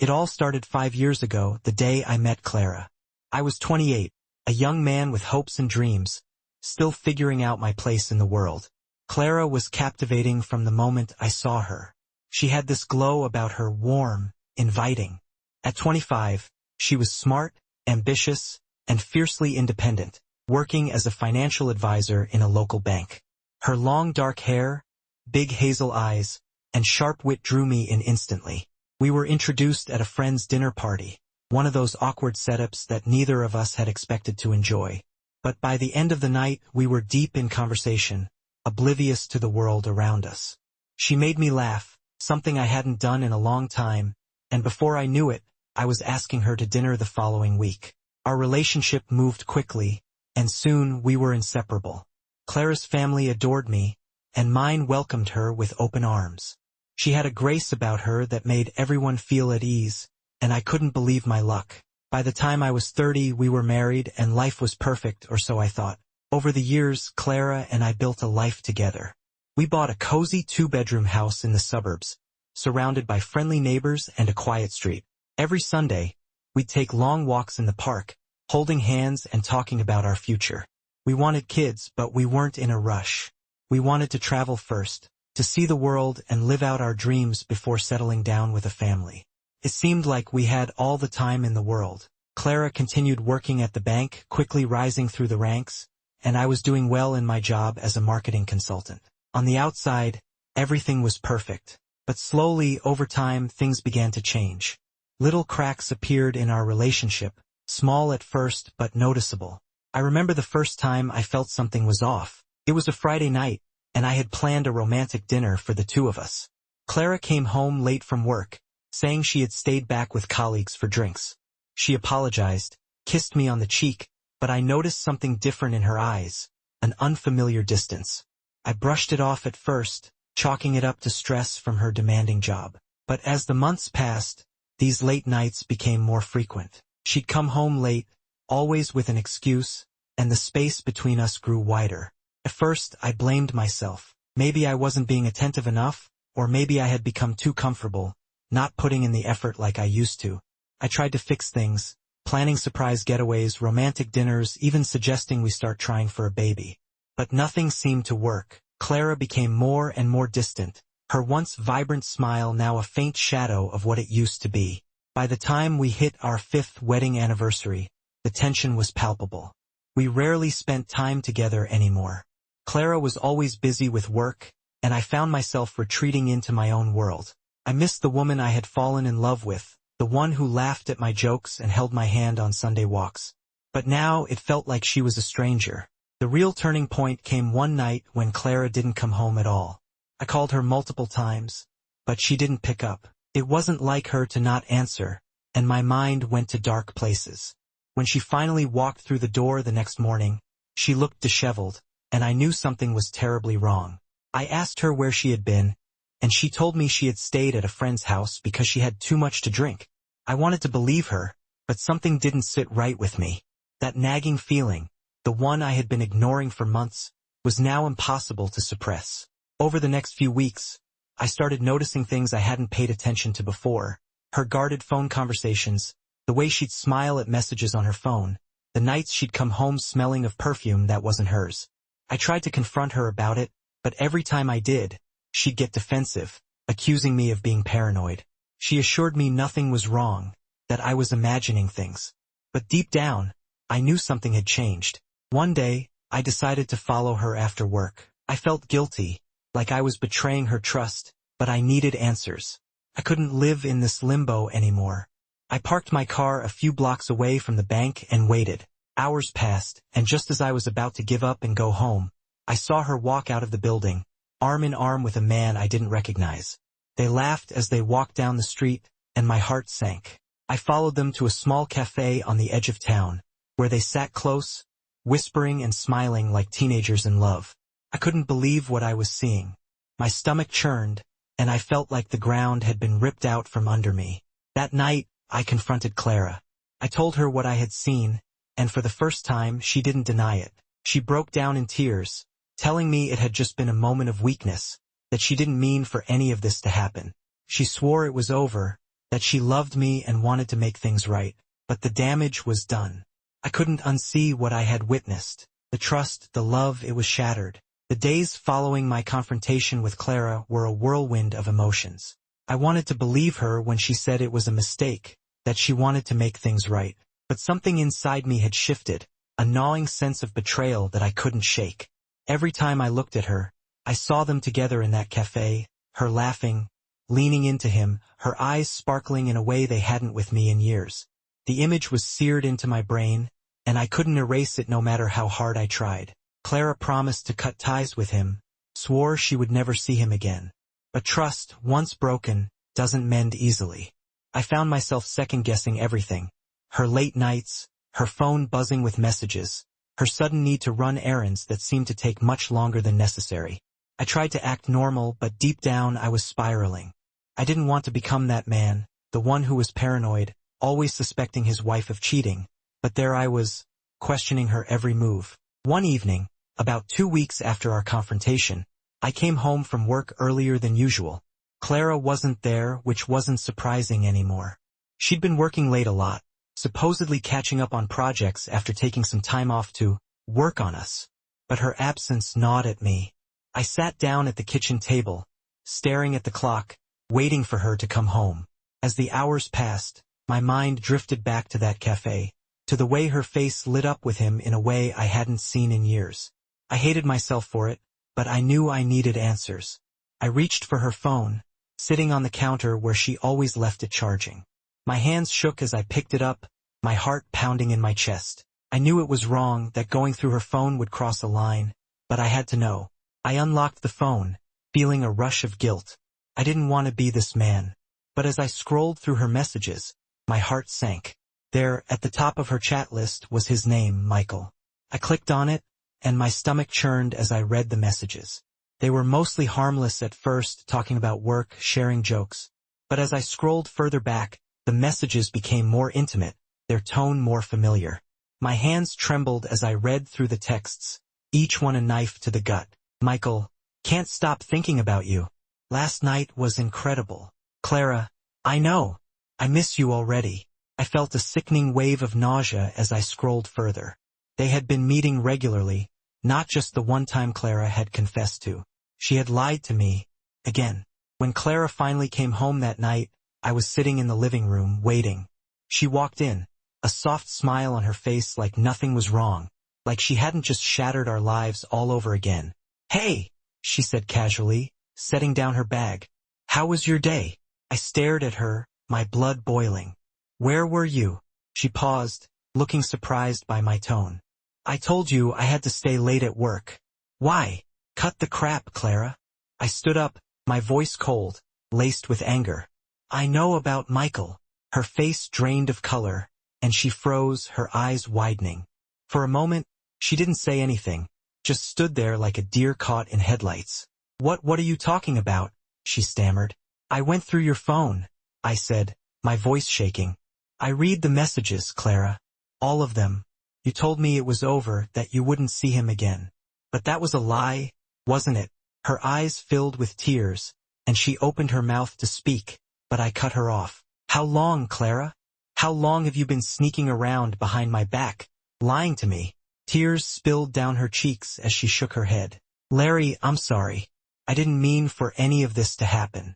It all started 5 years ago, the day I met Clara. I was 28, a young man with hopes and dreams, still figuring out my place in the world. Clara was captivating from the moment I saw her. She had this glow about her, warm, inviting. At 25, she was smart, ambitious, and fiercely independent, working as a financial advisor in a local bank. Her long dark hair, big hazel eyes, and sharp wit drew me in instantly. We were introduced at a friend's dinner party, one of those awkward setups that neither of us had expected to enjoy. But by the end of the night, we were deep in conversation, oblivious to the world around us. She made me laugh, something I hadn't done in a long time, and before I knew it, I was asking her to dinner the following week. Our relationship moved quickly, and soon we were inseparable. Clara's family adored me, and mine welcomed her with open arms. She had a grace about her that made everyone feel at ease, and I couldn't believe my luck. By the time I was 30, we were married and life was perfect, or so I thought. Over the years, Clara and I built a life together. We bought a cozy 2-bedroom house in the suburbs, surrounded by friendly neighbors and a quiet street. Every Sunday, we'd take long walks in the park, holding hands and talking about our future. We wanted kids, but we weren't in a rush. We wanted to travel first, to see the world and live out our dreams before settling down with a family. It seemed like we had all the time in the world. Clara continued working at the bank, quickly rising through the ranks, and I was doing well in my job as a marketing consultant. On the outside, everything was perfect, but slowly, over time, things began to change. Little cracks appeared in our relationship, small at first but noticeable. I remember the first time I felt something was off. It was a Friday night, and I had planned a romantic dinner for the two of us. Clara came home late from work, saying she had stayed back with colleagues for drinks. She apologized, kissed me on the cheek, but I noticed something different in her eyes, an unfamiliar distance. I brushed it off at first, chalking it up to stress from her demanding job. But as the months passed, these late nights became more frequent. She'd come home late, always with an excuse, and the space between us grew wider. At first, I blamed myself. Maybe I wasn't being attentive enough, or maybe I had become too comfortable, not putting in the effort like I used to. I tried to fix things, planning surprise getaways, romantic dinners, even suggesting we start trying for a baby. But nothing seemed to work. Clara became more and more distant, her once vibrant smile now a faint shadow of what it used to be. By the time we hit our 5th wedding anniversary, the tension was palpable. We rarely spent time together anymore. Clara was always busy with work, and I found myself retreating into my own world. I missed the woman I had fallen in love with, the one who laughed at my jokes and held my hand on Sunday walks. But now it felt like she was a stranger. The real turning point came one night when Clara didn't come home at all. I called her multiple times, but she didn't pick up. It wasn't like her to not answer, and my mind went to dark places. When she finally walked through the door the next morning, she looked disheveled, and I knew something was terribly wrong. I asked her where she had been, and she told me she had stayed at a friend's house because she had too much to drink. I wanted to believe her, but something didn't sit right with me. That nagging feeling, the one I had been ignoring for months, was now impossible to suppress. Over the next few weeks, I started noticing things I hadn't paid attention to before. Her guarded phone conversations, the way she'd smile at messages on her phone, the nights she'd come home smelling of perfume that wasn't hers. I tried to confront her about it, but every time I did, she'd get defensive, accusing me of being paranoid. She assured me nothing was wrong, that I was imagining things. But deep down, I knew something had changed. One day, I decided to follow her after work. I felt guilty, like I was betraying her trust, but I needed answers. I couldn't live in this limbo anymore. I parked my car a few blocks away from the bank and waited. Hours passed, and just as I was about to give up and go home, I saw her walk out of the building, arm in arm with a man I didn't recognize. They laughed as they walked down the street, and my heart sank. I followed them to a small cafe on the edge of town, where they sat close, whispering and smiling like teenagers in love. I couldn't believe what I was seeing. My stomach churned, and I felt like the ground had been ripped out from under me. That night, I confronted Clara. I told her what I had seen, and for the first time, she didn't deny it. She broke down in tears, telling me it had just been a moment of weakness, that she didn't mean for any of this to happen. She swore it was over, that she loved me and wanted to make things right. But the damage was done. I couldn't unsee what I had witnessed. The trust, the love, it was shattered. The days following my confrontation with Clara were a whirlwind of emotions. I wanted to believe her when she said it was a mistake, that she wanted to make things right. But something inside me had shifted, a gnawing sense of betrayal that I couldn't shake. Every time I looked at her, I saw them together in that cafe, her laughing, leaning into him, her eyes sparkling in a way they hadn't with me in years. The image was seared into my brain, and I couldn't erase it no matter how hard I tried. Clara promised to cut ties with him, swore she would never see him again. But trust, once broken, doesn't mend easily. I found myself second-guessing everything. Her late nights, her phone buzzing with messages, her sudden need to run errands that seemed to take much longer than necessary. I tried to act normal, but deep down I was spiraling. I didn't want to become that man, the one who was paranoid, always suspecting his wife of cheating, but there I was, questioning her every move. One evening, about 2 weeks after our confrontation, I came home from work earlier than usual. Clara wasn't there, which wasn't surprising anymore. She'd been working late a lot, supposedly catching up on projects after taking some time off to work on us. But her absence gnawed at me. I sat down at the kitchen table, staring at the clock, waiting for her to come home. As the hours passed, my mind drifted back to that cafe, to the way her face lit up with him in a way I hadn't seen in years. I hated myself for it, but I knew I needed answers. I reached for her phone, sitting on the counter where she always left it charging. My hands shook as I picked it up, my heart pounding in my chest. I knew it was wrong, that going through her phone would cross a line, but I had to know. I unlocked the phone, feeling a rush of guilt. I didn't want to be this man. But as I scrolled through her messages, my heart sank. There, at the top of her chat list, was his name, Michael. I clicked on it, and my stomach churned as I read the messages. They were mostly harmless at first, talking about work, sharing jokes. But as I scrolled further back, the messages became more intimate, their tone more familiar. My hands trembled as I read through the texts, each one a knife to the gut. Michael, can't stop thinking about you. Last night was incredible. Clara, I know. I miss you already. I felt a sickening wave of nausea as I scrolled further. They had been meeting regularly, not just the one time Clara had confessed to. She had lied to me, again. When Clara finally came home that night, I was sitting in the living room, waiting. She walked in, a soft smile on her face like nothing was wrong, like she hadn't just shattered our lives all over again. Hey, she said casually, setting down her bag. How was your day? I stared at her, my blood boiling. Where were you? She paused, looking surprised by my tone. I told you I had to stay late at work. Why? Cut the crap, Clara. I stood up, my voice cold, laced with anger. I know about Michael. Her face drained of color, and she froze, her eyes widening. For a moment, she didn't say anything, just stood there like a deer caught in headlights. What are you talking about? She stammered. I went through your phone, I said, my voice shaking. I read the messages, Clara. All of them. You told me it was over, that you wouldn't see him again. But that was a lie, wasn't it? Her eyes filled with tears, and she opened her mouth to speak, but I cut her off. How long, Clara? How long have you been sneaking around behind my back, lying to me? Tears spilled down her cheeks as she shook her head. Larry, I'm sorry. I didn't mean for any of this to happen.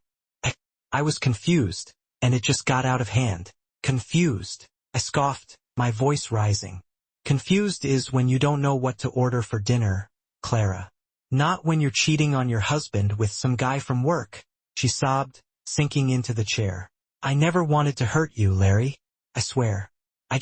I was confused, and it just got out of hand. Confused. I scoffed, my voice rising. Confused is when you don't know what to order for dinner, Clara. Not when you're cheating on your husband with some guy from work. She sobbed, sinking into the chair. I never wanted to hurt you, Larry. I swear. I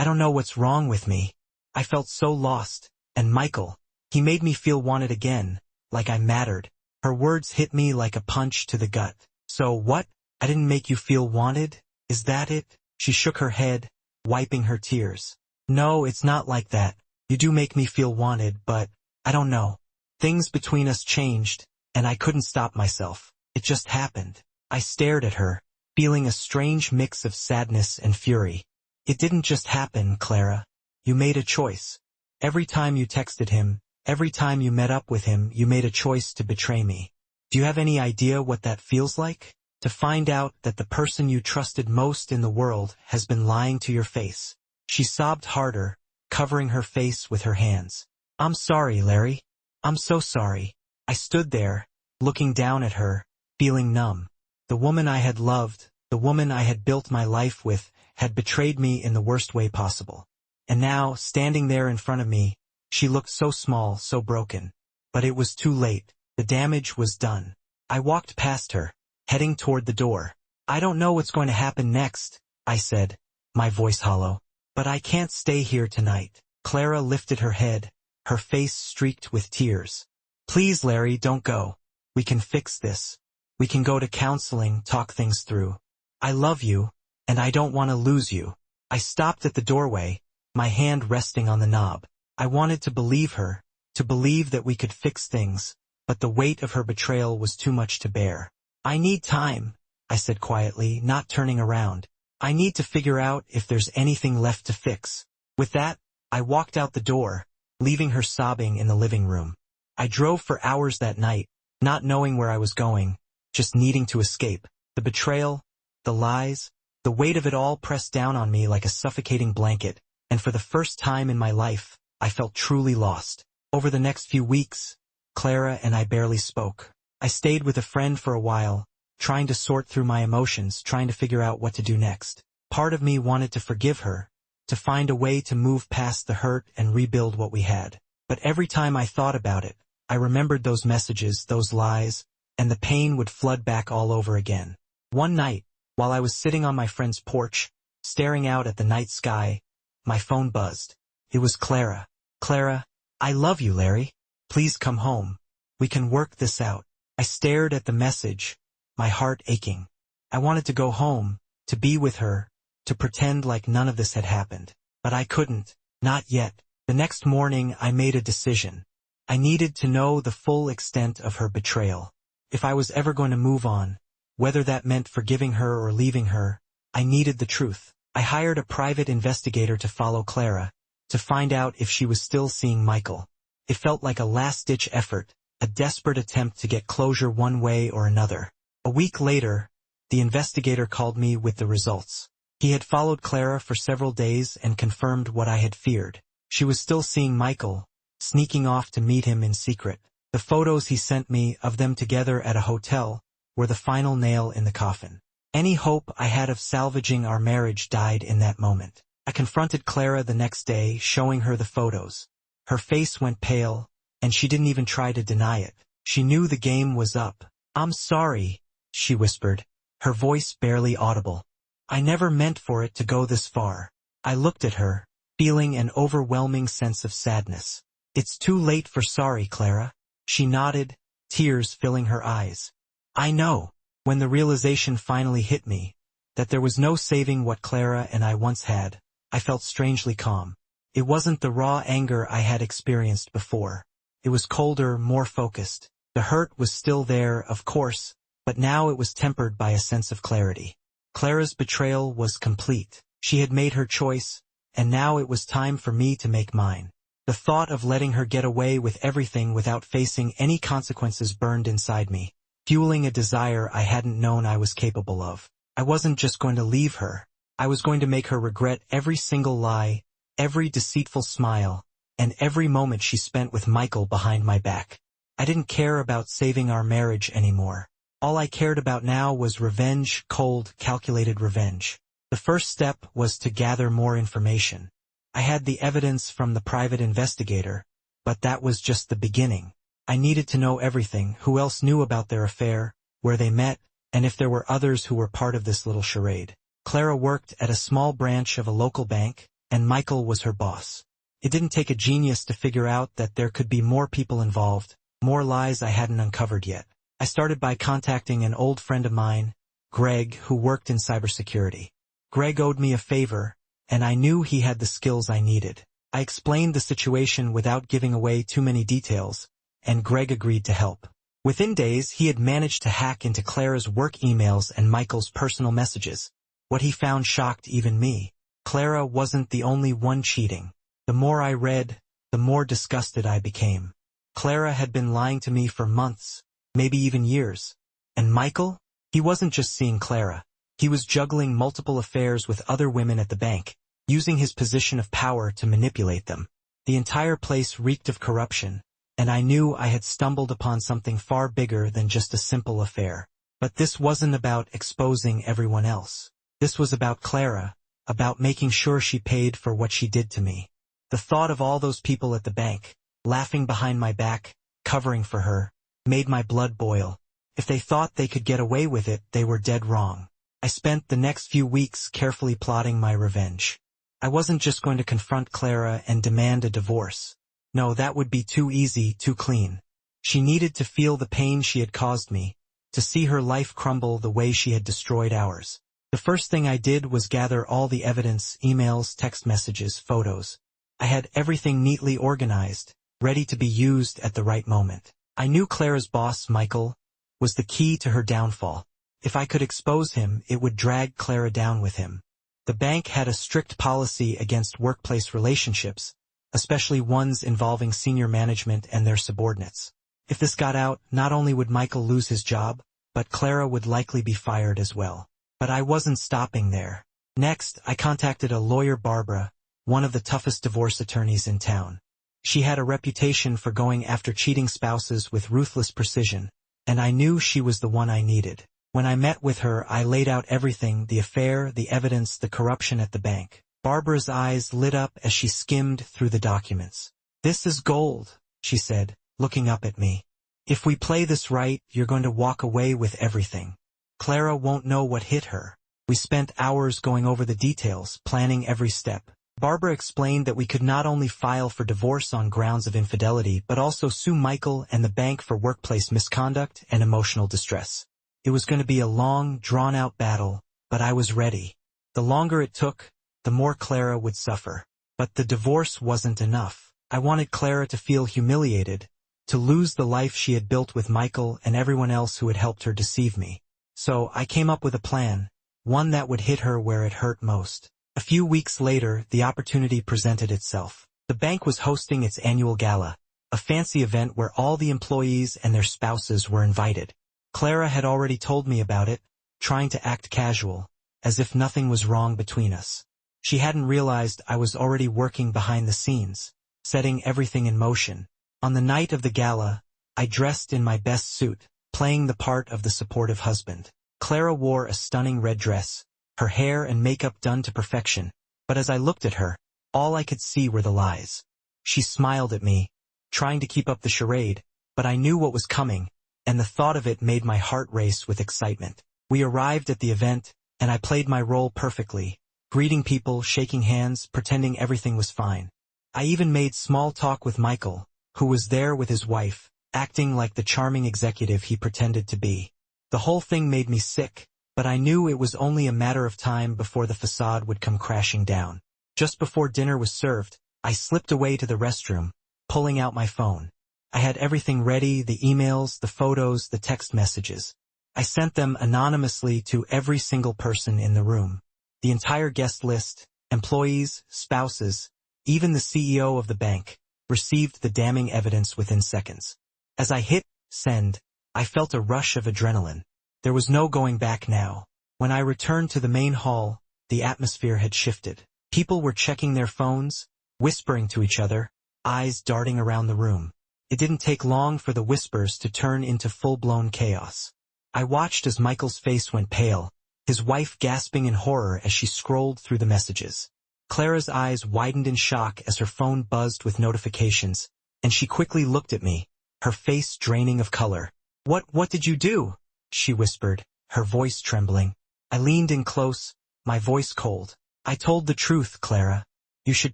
don't know what's wrong with me. I felt so lost. And Michael, he made me feel wanted again, like I mattered. Her words hit me like a punch to the gut. So what? I didn't make you feel wanted? Is that it? She shook her head, wiping her tears. No, it's not like that. You do make me feel wanted, but I don't know. Things between us changed, and I couldn't stop myself. It just happened. I stared at her, feeling a strange mix of sadness and fury. It didn't just happen, Clara. You made a choice. Every time you texted him, every time you met up with him, you made a choice to betray me. Do you have any idea what that feels like? To find out that the person you trusted most in the world has been lying to your face. She sobbed harder, covering her face with her hands. I'm sorry, Larry. I'm so sorry. I stood there, looking down at her, feeling numb. The woman I had loved, the woman I had built my life with, had betrayed me in the worst way possible. And now, standing there in front of me, she looked so small, so broken. But it was too late. The damage was done. I walked past her, heading toward the door. I don't know what's going to happen next, I said, my voice hollow. But I can't stay here tonight. Clara lifted her head, her face streaked with tears. Please, Larry, don't go. We can fix this. We can go to counseling, talk things through. I love you, and I don't want to lose you. I stopped at the doorway, my hand resting on the knob. I wanted to believe her, to believe that we could fix things, but the weight of her betrayal was too much to bear. I need time, I said quietly, not turning around. I need to figure out if there's anything left to fix. With that, I walked out the door, leaving her sobbing in the living room. I drove for hours that night, not knowing where I was going, just needing to escape. The betrayal, the lies, the weight of it all pressed down on me like a suffocating blanket, and for the first time in my life, I felt truly lost. Over the next few weeks, Clara and I barely spoke. I stayed with a friend for a while, trying to sort through my emotions, trying to figure out what to do next. Part of me wanted to forgive her, to find a way to move past the hurt and rebuild what we had. But every time I thought about it, I remembered those messages, those lies, and the pain would flood back all over again. One night, while I was sitting on my friend's porch, staring out at the night sky, my phone buzzed. It was Clara. Clara, I love you, Larry. Please come home. We can work this out. I stared at the message, my heart aching. I wanted to go home, to be with her, to pretend like none of this had happened. But I couldn't, not yet. The next morning I made a decision. I needed to know the full extent of her betrayal. If I was ever going to move on, whether that meant forgiving her or leaving her, I needed the truth. I hired a private investigator to follow Clara, to find out if she was still seeing Michael. It felt like a last-ditch effort, a desperate attempt to get closure one way or another. A week later, the investigator called me with the results. He had followed Clara for several days and confirmed what I had feared. She was still seeing Michael, sneaking off to meet him in secret. The photos he sent me of them together at a hotel were the final nail in the coffin. Any hope I had of salvaging our marriage died in that moment. I confronted Clara the next day, showing her the photos. Her face went pale, and she didn't even try to deny it. She knew the game was up. I'm sorry, she whispered, her voice barely audible. I never meant for it to go this far. I looked at her, feeling an overwhelming sense of sadness. It's too late for sorry, Clara. She nodded, tears filling her eyes. I know. When the realization finally hit me, that there was no saving what Clara and I once had, I felt strangely calm. It wasn't the raw anger I had experienced before. It was colder, more focused. The hurt was still there, of course, but now it was tempered by a sense of clarity. Clara's betrayal was complete. She had made her choice, and now it was time for me to make mine. The thought of letting her get away with everything without facing any consequences burned inside me, fueling a desire I hadn't known I was capable of. I wasn't just going to leave her. I was going to make her regret every single lie, every deceitful smile, and every moment she spent with Michael behind my back. I didn't care about saving our marriage anymore. All I cared about now was revenge, cold, calculated revenge. The first step was to gather more information. I had the evidence from the private investigator, but that was just the beginning. I needed to know everything, who else knew about their affair, where they met, and if there were others who were part of this little charade. Clara worked at a small branch of a local bank, and Michael was her boss. It didn't take a genius to figure out that there could be more people involved, more lies I hadn't uncovered yet. I started by contacting an old friend of mine, Greg, who worked in cybersecurity. Greg owed me a favor, and I knew he had the skills I needed. I explained the situation without giving away too many details, and Greg agreed to help. Within days, he had managed to hack into Clara's work emails and Michael's personal messages. What he found shocked even me. Clara wasn't the only one cheating. The more I read, the more disgusted I became. Clara had been lying to me for months, maybe even years. And Michael? He wasn't just seeing Clara. He was juggling multiple affairs with other women at the bank, using his position of power to manipulate them. The entire place reeked of corruption, and I knew I had stumbled upon something far bigger than just a simple affair. But this wasn't about exposing everyone else. This was about Clara, about making sure she paid for what she did to me. The thought of all those people at the bank, laughing behind my back, covering for her, made my blood boil. If they thought they could get away with it, they were dead wrong. I spent the next few weeks carefully plotting my revenge. I wasn't just going to confront Clara and demand a divorce. No, that would be too easy, too clean. She needed to feel the pain she had caused me, to see her life crumble the way she had destroyed ours. The first thing I did was gather all the evidence, emails, text messages, photos. I had everything neatly organized, ready to be used at the right moment. I knew Clara's boss, Michael, was the key to her downfall. If I could expose him, it would drag Clara down with him. The bank had a strict policy against workplace relationships, especially ones involving senior management and their subordinates. If this got out, not only would Michael lose his job, but Clara would likely be fired as well. But I wasn't stopping there. Next, I contacted a lawyer, Barbara, one of the toughest divorce attorneys in town. She had a reputation for going after cheating spouses with ruthless precision, and I knew she was the one I needed. When I met with her, I laid out everything, the affair, the evidence, the corruption at the bank. Barbara's eyes lit up as she skimmed through the documents. "This is gold," she said, looking up at me. "If we play this right, you're going to walk away with everything. Clara won't know what hit her." We spent hours going over the details, planning every step. Barbara explained that we could not only file for divorce on grounds of infidelity, but also sue Michael and the bank for workplace misconduct and emotional distress. It was going to be a long, drawn-out battle, but I was ready. The longer it took, the more Clara would suffer. But the divorce wasn't enough. I wanted Clara to feel humiliated, to lose the life she had built with Michael and everyone else who had helped her deceive me. So I came up with a plan, one that would hit her where it hurt most. A few weeks later, the opportunity presented itself. The bank was hosting its annual gala, a fancy event where all the employees and their spouses were invited. Clara had already told me about it, trying to act casual, as if nothing was wrong between us. She hadn't realized I was already working behind the scenes, setting everything in motion. On the night of the gala, I dressed in my best suit, playing the part of the supportive husband. Clara wore a stunning red dress, her hair and makeup done to perfection, but as I looked at her, all I could see were the lies. She smiled at me, trying to keep up the charade, but I knew what was coming, and the thought of it made my heart race with excitement. We arrived at the event, and I played my role perfectly, greeting people, shaking hands, pretending everything was fine. I even made small talk with Michael, who was there with his wife, acting like the charming executive he pretended to be. The whole thing made me sick, but I knew it was only a matter of time before the facade would come crashing down. Just before dinner was served, I slipped away to the restroom, pulling out my phone. I had everything ready, the emails, the photos, the text messages. I sent them anonymously to every single person in the room. The entire guest list, employees, spouses, even the CEO of the bank, received the damning evidence within seconds. As I hit send, I felt a rush of adrenaline. There was no going back now. When I returned to the main hall, the atmosphere had shifted. People were checking their phones, whispering to each other, eyes darting around the room. It didn't take long for the whispers to turn into full-blown chaos. I watched as Michael's face went pale, his wife gasping in horror as she scrolled through the messages. Clara's eyes widened in shock as her phone buzzed with notifications, and she quickly looked at me, her face draining of color. What did you do?" she whispered, her voice trembling. I leaned in close, my voice cold. "I told the truth, Clara. You should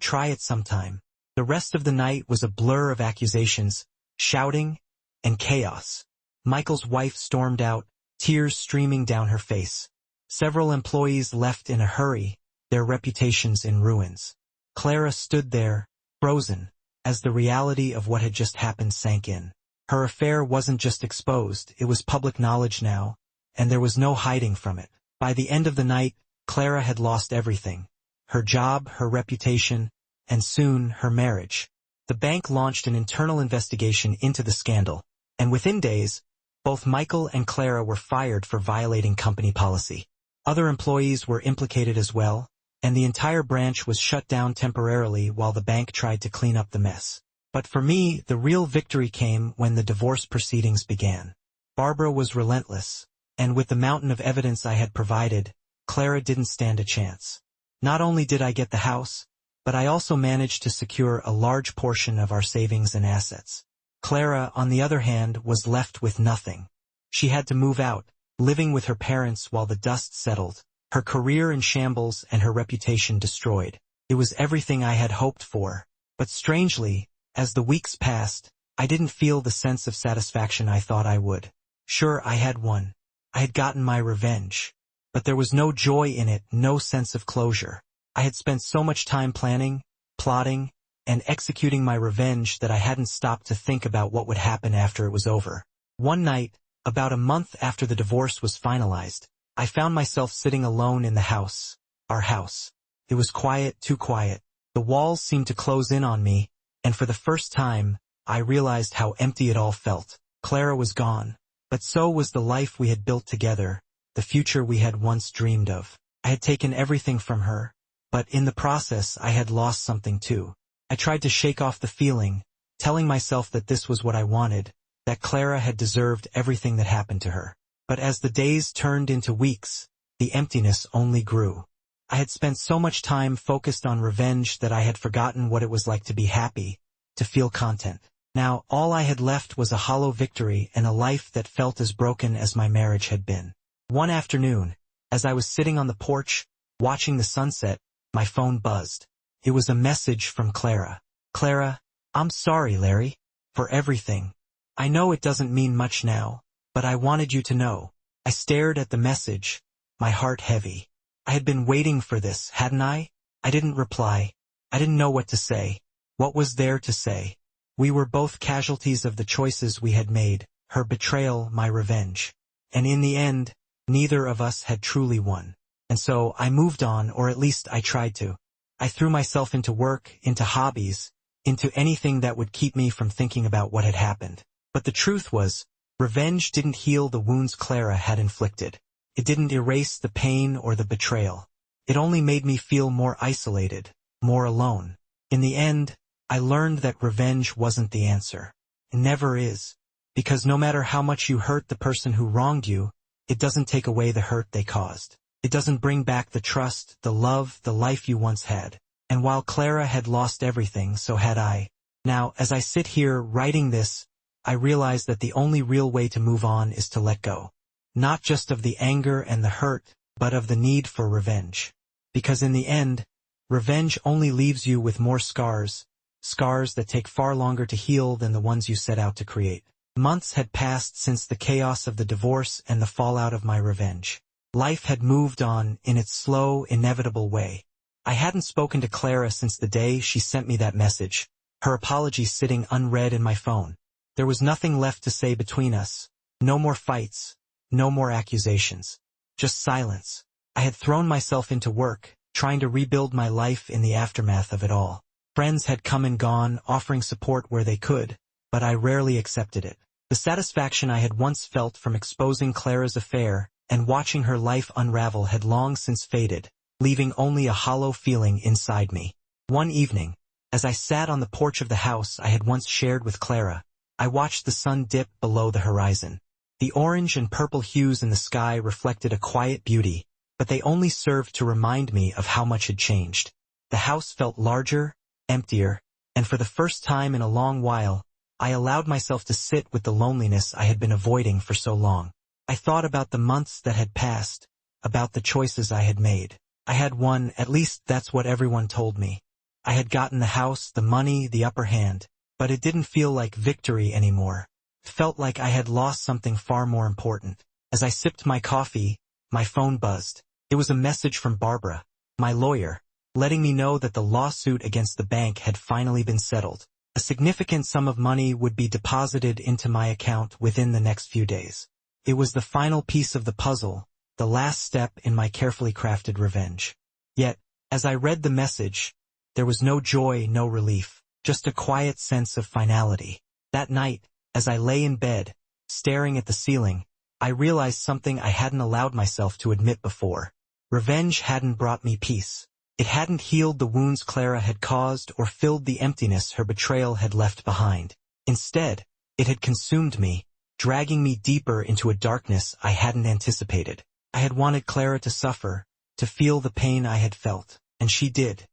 try it sometime." The rest of the night was a blur of accusations, shouting, and chaos. Michael's wife stormed out, tears streaming down her face. Several employees left in a hurry, their reputations in ruins. Clara stood there, frozen, as the reality of what had just happened sank in. Her affair wasn't just exposed, it was public knowledge now, and there was no hiding from it. By the end of the night, Clara had lost everything. Her job, her reputation, and soon her marriage. The bank launched an internal investigation into the scandal, and within days, Both Michael and Clara were fired for violating company policy. Other employees were implicated as well, and the entire branch was shut down temporarily while the bank tried to clean up the mess. But for me, the real victory came when the divorce proceedings began. Barbara was relentless, and with the mountain of evidence I had provided, Clara didn't stand a chance. Not only did I get the house, but I also managed to secure a large portion of our savings and assets. Clara, on the other hand, was left with nothing. She had to move out, living with her parents while the dust settled, her career in shambles and her reputation destroyed. It was everything I had hoped for. But strangely, as the weeks passed, I didn't feel the sense of satisfaction I thought I would. Sure, I had won. I had gotten my revenge. But there was no joy in it, no sense of closure. I had spent so much time planning, plotting, and executing my revenge that I hadn't stopped to think about what would happen after it was over. One night, about a month after the divorce was finalized, I found myself sitting alone in the house, our house. It was quiet, too quiet. The walls seemed to close in on me, and for the first time, I realized how empty it all felt. Clara was gone, but so was the life we had built together, the future we had once dreamed of. I had taken everything from her, but in the process I had lost something too. I tried to shake off the feeling, telling myself that this was what I wanted, that Clara had deserved everything that happened to her. But as the days turned into weeks, the emptiness only grew. I had spent so much time focused on revenge that I had forgotten what it was like to be happy, to feel content. Now, all I had left was a hollow victory and a life that felt as broken as my marriage had been. One afternoon, as I was sitting on the porch, watching the sunset, my phone buzzed. It was a message from Clara. Clara, I'm sorry, Larry, for everything. I know it doesn't mean much now, but I wanted you to know. I stared at the message, my heart heavy. I had been waiting for this, hadn't I? I didn't reply. I didn't know what to say. What was there to say? We were both casualties of the choices we had made, her betrayal, my revenge. And in the end, neither of us had truly won. And so I moved on, or at least I tried to. I threw myself into work, into hobbies, into anything that would keep me from thinking about what had happened. But the truth was, revenge didn't heal the wounds Clara had inflicted. It didn't erase the pain or the betrayal. It only made me feel more isolated, more alone. In the end, I learned that revenge wasn't the answer. It never is. Because no matter how much you hurt the person who wronged you, it doesn't take away the hurt they caused. It doesn't bring back the trust, the love, the life you once had. And while Clara had lost everything, so had I. Now, as I sit here writing this, I realize that the only real way to move on is to let go. Not just of the anger and the hurt, but of the need for revenge. Because in the end, revenge only leaves you with more scars, scars that take far longer to heal than the ones you set out to create. Months had passed since the chaos of the divorce and the fallout of my revenge. Life had moved on in its slow, inevitable way. I hadn't spoken to Clara since the day she sent me that message, her apology sitting unread in my phone. There was nothing left to say between us. No more fights, no more accusations. Just silence. I had thrown myself into work, trying to rebuild my life in the aftermath of it all. Friends had come and gone, offering support where they could, but I rarely accepted it. The satisfaction I had once felt from exposing Clara's affair and watching her life unravel had long since faded, leaving only a hollow feeling inside me. One evening, as I sat on the porch of the house I had once shared with Clara, I watched the sun dip below the horizon. The orange and purple hues in the sky reflected a quiet beauty, but they only served to remind me of how much had changed. The house felt larger, emptier, and for the first time in a long while, I allowed myself to sit with the loneliness I had been avoiding for so long. I thought about the months that had passed, about the choices I had made. I had won, at least that's what everyone told me. I had gotten the house, the money, the upper hand, but it didn't feel like victory anymore. It felt like I had lost something far more important. As I sipped my coffee, my phone buzzed. It was a message from Barbara, my lawyer, letting me know that the lawsuit against the bank had finally been settled. A significant sum of money would be deposited into my account within the next few days. It was the final piece of the puzzle, the last step in my carefully crafted revenge. Yet, as I read the message, there was no joy, no relief, just a quiet sense of finality. That night, as I lay in bed, Staring at the ceiling, I realized something I hadn't allowed myself to admit before. Revenge hadn't brought me peace. It hadn't healed the wounds Clara had caused or filled the emptiness her betrayal had left behind. Instead, it had consumed me, dragging me deeper into a darkness I hadn't anticipated. I had wanted Clara to suffer, to feel the pain I had felt, and she did.